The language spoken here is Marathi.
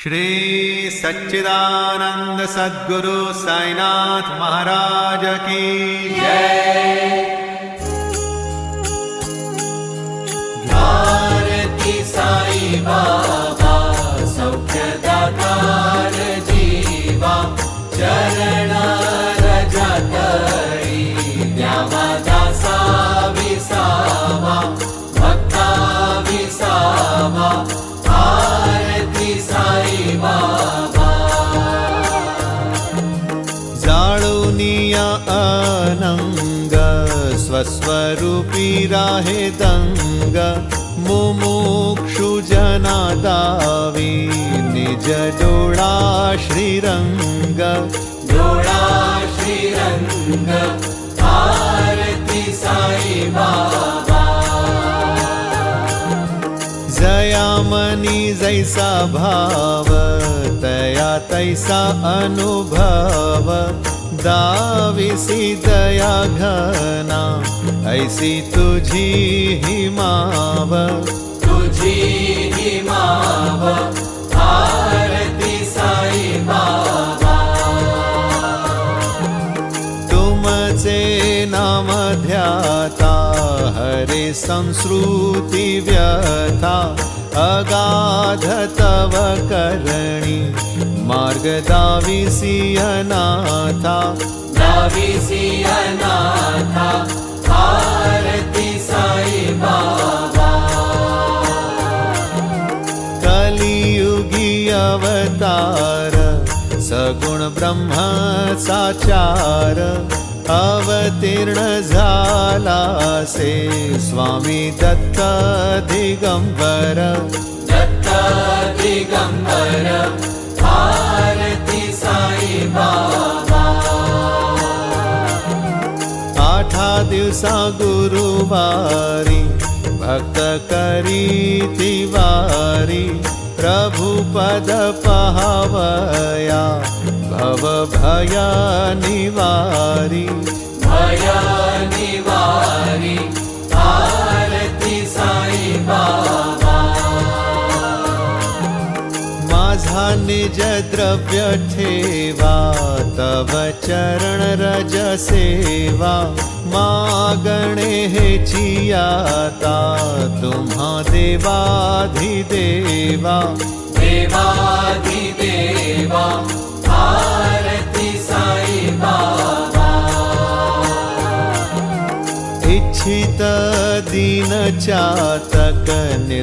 श्री सच्चिदानंद सद्गुरु साईनाथ महाराज की जय। भारती साई बाबा सौख्यदातार जीवा चरण रजतळी द्यावा दासा विसावा भक्ता विसावा भारती साई बाबा। जाळुनिया अनंग स्वस्वरूपी राहे दंग मुमुक्षु जना दावी निज डोळा श्रीरंग डोळा श्रीरंग भारती साई बाबा। जयामनी जैसा भाव तया तैसा अनुभव दाविसी दया घना ऐसी तुझी ही माव तुझी ही माव भारती साई बाबा। तुमचे नाम ध्याता हरे संस्कृती व्यथा अगाध तव करणी मार्ग दाविसी अनाथा दाविसी अनाथा भारती साई बाबा। कलियुगी अवतार सगुण ब्रह्म साचार अवतीर्ण झाला से स्वामी दत्त दिगंबर दत्त दिगंबर भारती साई बाबा। आठा दिवसा गुरुवारी भक्त करी तिवारी प्रभु पद पहावया भव भय निवारी भय निवारी भारती साई बाबा। माझा निज द्रव्य ठेवा तव चरण रज सेवा मागणे हेची आता तुम्हा देवाधिदेवा देवाधिदेवा भारती साई बाबा। इच्छित दीन चातक निर्मल